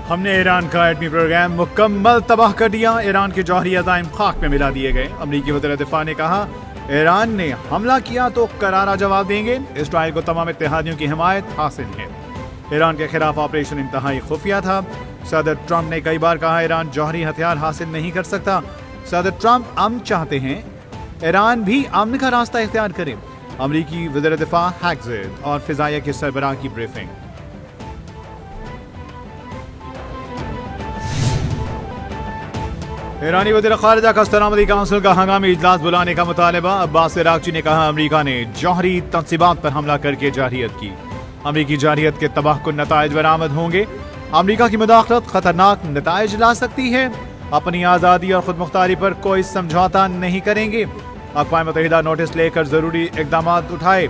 हमने ईरान का एटमी प्रोग्राम मुकम्मल तबाह कर दिया। ईरान के जौहरी अज़ाइम खाक में मिला दिए गए। अमरीकी वज़ीर दिफा ने कहा, ईरान ने हमला किया तो करारा जवाब देंगे। इसराइल को तमाम इत्तेहादियों की हिमायत हासिल है। ईरान के खिलाफ ऑपरेशन इंतहाई खुफिया था। सदर ट्रंप ने कई बार कहा, ईरान जौहरी हथियार हासिल नहीं कर सकता। सदर ट्रंप अमन चाहते हैं, ईरान भी अमन का रास्ता इख्तियार करे। अमरीकी वज़ीर दिफा हैक्ज़ेड और फिज़ाइया के सरबराह की ब्रीफिंग। ईरानी वज़ीर ख़ारिजा का सलामती काउंसिल का हंगामी इजलास बुलाने का मुतालबा। अब्बास इराक़ची ने कहा, अमरीका ने जौहरी तंसीबात पर हमला करके जारहियत की। अमरीकी जारहियत के तबाहकुन नताइज बरामद होंगे। अमरीका की मुदाखलत खतरनाक नताइज ला सकती है। अपनी आज़ादी और खुद मुख्तारी पर कोई समझौता नहीं करेंगे। अक़वाम मुत्तहिदा नोटिस लेकर ज़रूरी इक़दाम उठाए।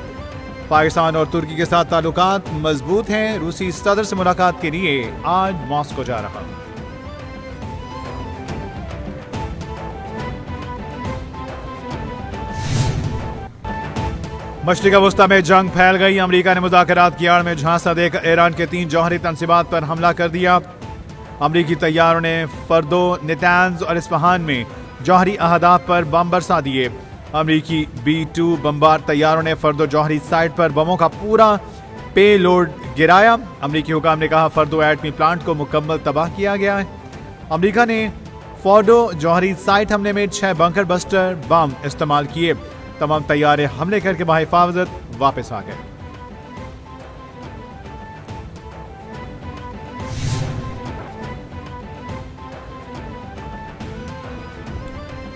पाकिस्तान और तुर्की के साथ ताल्लुकात मजबूत हैं। रूसी सदर से मुलाकात के लिए आज मॉस्को जा रहा। मशरिक़ वस्ता में जंग फैल गई। अमरीका ने मुज़ाकरात की आड़ में झांसा देकर ईरान के 3 जौहरी तंसीबात पर हमला कर दिया। अमरीकी तैयारों ने फर्दो, नेतान्ज और इस्फहान में जौहरी अहदाफ पर बम बरसा दिए। अमरीकी B-2 बमबार तैयारों ने फर्दो जौहरी साइट पर बमों का पूरा पे लोड गिराया। अमरीकी हुकाम ने कहा, फर्दो एटमी प्लांट को मुकम्मल तबाह किया गया है। अमरीका ने फर्दो जौहरी साइट हमले में 6 बंकर बस्टर बम इस्तेमाल किए। तमाम तैयारे हमले करके बाहिफाजत वापस आ गए।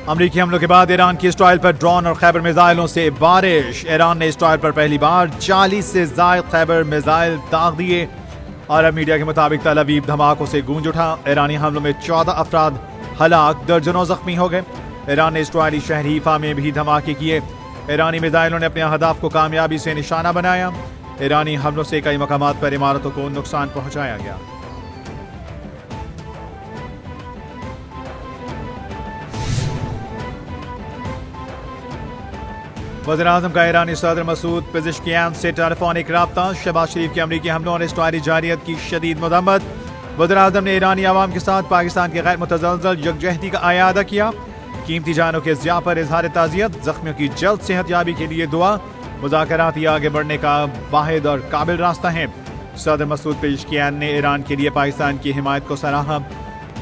अमरीकी हमलों के बाद ईरान की इसराइल पर ड्रोन और खैबर मिसाइलों से बारिश। ईरान ने इसराइल पर पहली बार 40 से ज़ायद खैबर मिसाइल दाग दिए। अरब मीडिया के मुताबिक तल अवीव धमाकों से गूंज उठा। ईरानी हमलों में 14 अफराद हलाक, दर्जनों जख्मी हो गए। ईरान ने इसराइली शहर हीफा में भी धमाके किए। ईरानी मिसाइलों ने अपने अहदाफ को कामयाबी से निशाना बनाया। ईरानी हमलों से कई मकामात पर इमारतों को नुकसान पहुंचाया गया। वज़ीर आज़म का ईरानी सदर मसूद पेज़ेश्कियान से टेलीफोनिक राब्ता। शहबाज शरीफ के अमरीकी हमलों और इसराइली जारहियत की शदीद मज़म्मत। वज़ीर आज़म ने ईरानी अवाम के साथ पाकिस्तान के गैर मुतज़लज़ल यकजहती का आयादा किया। कीमती जानों के ज़िया पर इज़हार ताज़ियत। ज़ख्मियों की जल्द सेहतयाबी के लिए दुआ। मुज़ाकरात ही आगे बढ़ने का वाहिद और काबिल रास्ता है। सदर मसूद पेज़ेश्कियान ने ईरान के लिए पाकिस्तान की हिमायत को सराहा।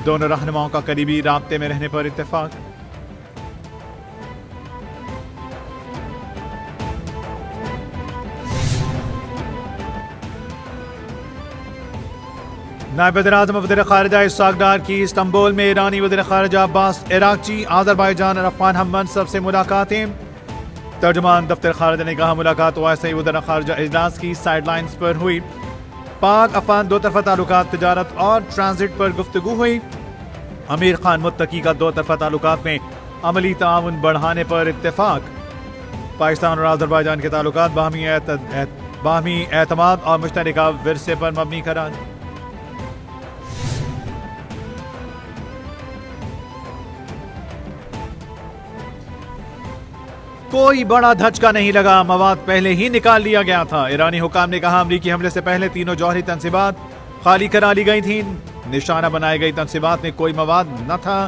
दोनों रहनुमाओं का करीबी राब्ते में रहने पर इत्तेफाक। नायब वज़ीर-ए-आज़म वज़ीर ख़ारिजा इसहाक़ डार की इस्तांबुल में ईरानी वज़ीर ख़ारिजा अब्बास इराक़ची, आज़रबाईजान और अफ़गान हम मनसब से मुलाकातें। तर्जुमान दफ्तर ख़ारिजा ने कहा, मुलाकात ओआईसी वज़ीर ख़ारिजा इजलास की साइडलाइंस पर हुई। पाक अफ़गान दो तरफ़ा ताल्लुकात, तिजारत और ट्रांजिट पर गुफ्तगू हुई। अमीर खान मुत्तकी का दो तरफ़ा ताल्लुकात में अमली ताउन बढ़ाने पर इत्तेफाक। पाकिस्तान और आज़रबाईजान के ताल्लुकात बाहमी एतमाद और मुश्तरका विरसे पर मबनी करार। कोई बड़ा धचका नहीं लगा, मवाद पहले ही निकाल लिया गया था। ईरानी हुकाम ने कहा, अमरीकी हमले से पहले तीनों जौहरी तंसीबात खाली करा ली गई थीं। निशाना बनाई गई तंसीबात में कोई मवाद न था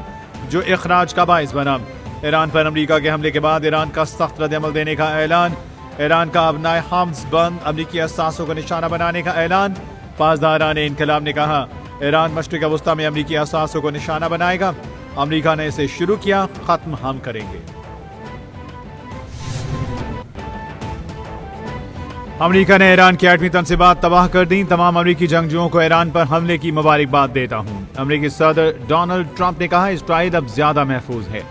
जो इखराज का बाइस बना। ईरान पर अमरीका के हमले के बाद ईरान का सख्त रद्द-ए-अमल देने का ऐलान। ईरान का अबनाए हम्स बंद, अमरीकी असासों को निशाना बनाने का ऐलान। पासदारान इनकलाब ने कहा, ईरान मशरिक़ वस्ता में अमरीकी असासों को निशाना बनाएगा। अमरीका ने इसे शुरू किया, खत्म हम करेंगे। अमरीका ने ईरान की एटमी तंसीबात तबाह कर दी। तमाम अमरीकी जंगजुओं को ईरान पर हमले की मुबारकबाद देता हूँ। अमरीकी सदर डोनाल्ड ट्रंप ने कहा, इसराइल अब ज्यादा महफूज है।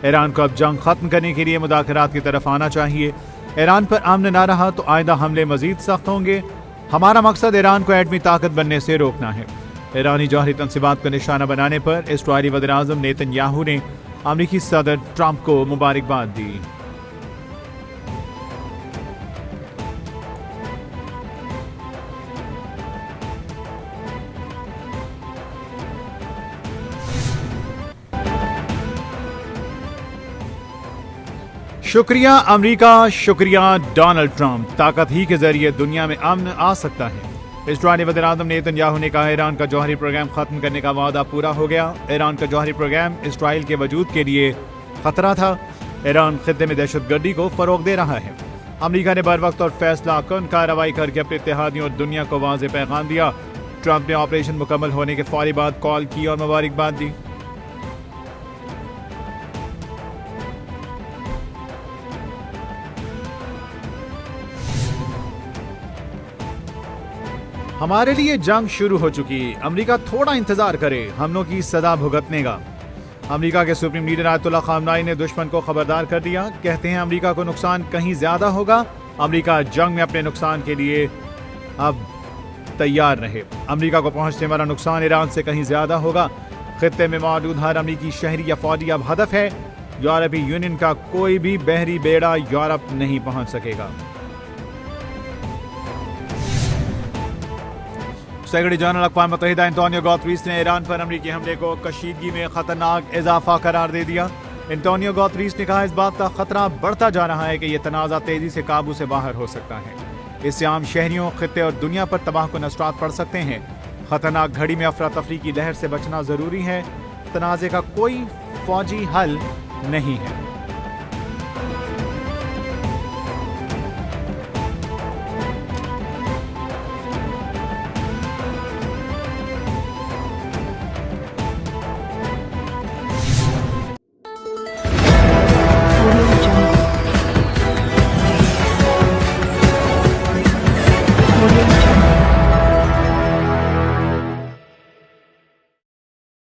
ईरान को अब जंग खत्म करने के लिए मुज़ाकरात की तरफ आना चाहिए। ईरान पर अमन न रहा तो आइंदा हमले मजीद सख्त होंगे। हमारा मकसद ईरान को एटमी ताकत बनने से रोकना है। ईरानी जौहरी तंसीबात को निशाना बनाने पर इसराइली वज़ीर आज़म नेतन्याहू ने अमरीकी सदर ट्रंप को मुबारकबाद दी। शुक्रिया अमेरिका, शुक्रिया डोनाल्ड ट्रंप। ताकत ही के जरिए दुनिया में अमन आ सकता है। اسرائیلی وزیراعظم نیتن یاہو نے کہا ایران کا جوہری پروگرام ختم کرنے کا وعدہ پورا ہو گیا۔ ایران کا جوہری پروگرام اسرائیل کے وجود کے لیے خطرہ تھا۔ ایران خطے میں دہشت گردی کو فروغ دے رہا ہے۔ امریکہ نے بروقت اور فیصلہ کن کارروائی کر کے اپنے اتحادیوں اور دنیا کو واضح پیغام دیا۔ ٹرمپ نے آپریشن مکمل ہونے کے فوری بعد کال کی اور مبارکباد دی۔ ہمارے لیے جنگ شروع ہو چکی، امریکہ تھوڑا انتظار کرے، حملوں کی سزا بھگتنے گا۔ امریکہ کے سپریم لیڈر آیت اللہ خامنائی نے دشمن کو خبردار کر دیا، کہتے ہیں امریکہ کو نقصان کہیں زیادہ ہوگا، امریکہ جنگ میں اپنے نقصان کے لیے اب تیار رہے۔ امریکہ کو پہنچنے والا نقصان ایران سے کہیں زیادہ ہوگا۔ خطے میں موجود ہر امریکی شہری یا فوجی اب ہدف ہے۔ یورپی یونین کا کوئی بھی بحری بیڑا یورپ نہیں پہنچ سکے گا۔ سیکرٹری جنرل اقوام متحدہ انتونیو گوتریس نے ایران پر امریکی حملے کو کشیدگی میں خطرناک اضافہ قرار دے دیا۔ انتونیو گوتریس نے کہا اس بات کا خطرہ بڑھتا جا رہا ہے کہ یہ تنازع تیزی سے قابو سے باہر ہو سکتا ہے۔ اس سے عام شہریوں، خطے اور دنیا پر تباہ کن اثرات پڑ سکتے ہیں۔ خطرناک گھڑی میں افراتفری کی لہر سے بچنا ضروری ہے۔ تنازع کا کوئی فوجی حل نہیں ہے۔